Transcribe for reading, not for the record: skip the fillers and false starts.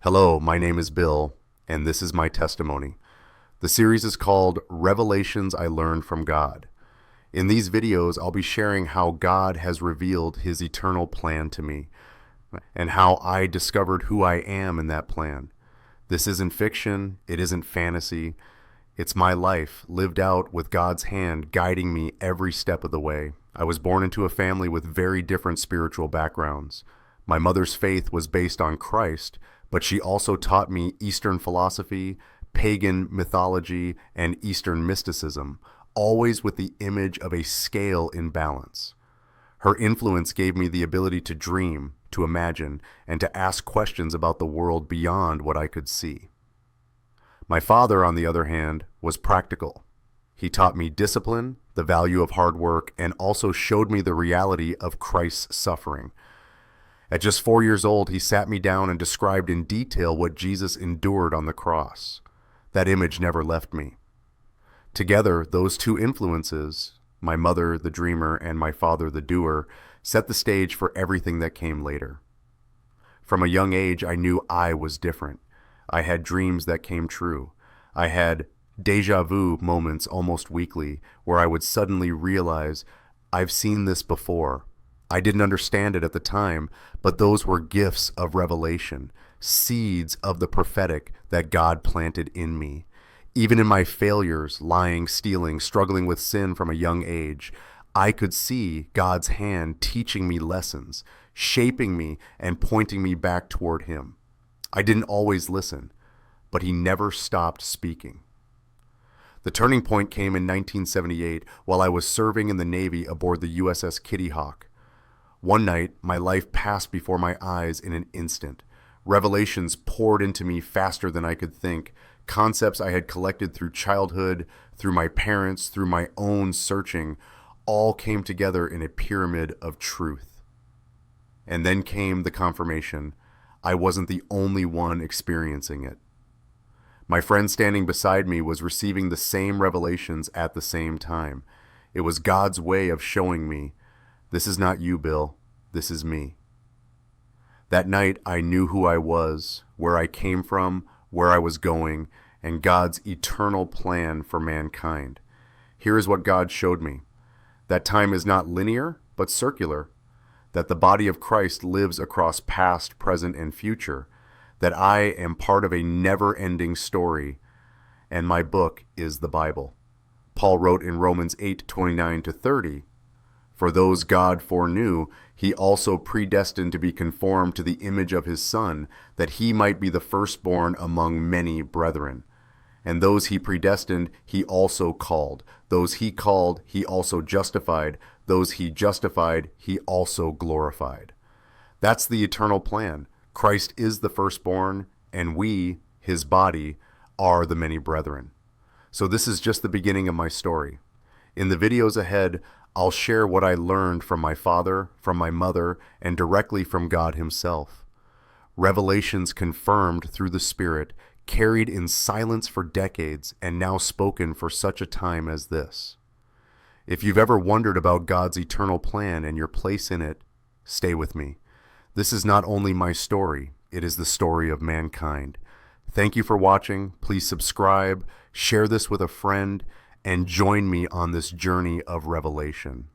Hello, my name is Bill, and this is my testimony. The series is called Revelations I Learned from God. In these videos, I'll be sharing how God has revealed His eternal plan to me, and how I discovered who I am in that plan. This isn't fiction, it isn't fantasy. It's my life, lived out with God's hand guiding me every step of the way. I was born into a family with very different spiritual backgrounds. My mother's faith was based on Christ, but she also taught me Eastern philosophy, pagan mythology, and Eastern mysticism, always with the image of a scale in balance. Her influence gave me the ability to dream, to imagine, and to ask questions about the world beyond what I could see. My father, on the other hand, was practical. He taught me discipline, the value of hard work, and also showed me the reality of Christ's suffering. At just 4 years old, he sat me down and described in detail what Jesus endured on the cross. That image never left me. Together, those two influences, my mother, the dreamer, and my father, the doer, set the stage for everything that came later. From a young age, I knew I was different. I had dreams that came true. I had déjà vu moments almost weekly where I would suddenly realize, I've seen this before. I didn't understand it at the time, but those were gifts of revelation, seeds of the prophetic that God planted in me. Even in my failures, lying, stealing, struggling with sin from a young age, I could see God's hand teaching me lessons, shaping me and pointing me back toward Him. I didn't always listen, but He never stopped speaking. The turning point came in 1978 while I was serving in the Navy aboard the USS Kitty Hawk. One night, my life passed before my eyes in an instant. Revelations poured into me faster than I could think. Concepts I had collected through childhood, through my parents, through my own searching, all came together in a pyramid of truth. And then came the confirmation. I wasn't the only one experiencing it. My friend standing beside me was receiving the same revelations at the same time. It was God's way of showing me, this is not you, Bill. This is me. That night, I knew who I was, where I came from, where I was going, and God's eternal plan for mankind. Here is what God showed me. That time is not linear, but circular. That the body of Christ lives across past, present, and future. That I am part of a never-ending story, and my book is the Bible. Paul wrote in Romans 8:29-30, "For those God foreknew, He also predestined to be conformed to the image of His Son, that He might be the firstborn among many brethren. And those He predestined, He also called. Those He called, He also justified. Those He justified, He also glorified." That's the eternal plan. Christ is the firstborn, and we, His body, are the many brethren. So this is just the beginning of my story. In the videos ahead, I'll share what I learned from my father, from my mother, and directly from God Himself. Revelations confirmed through the Spirit, carried in silence for decades, and now spoken for such a time as this. If you've ever wondered about God's eternal plan and your place in it, stay with me. This is not only my story, it is the story of mankind. Thank you for watching. Please subscribe, share this with a friend, and join me on this journey of revelation.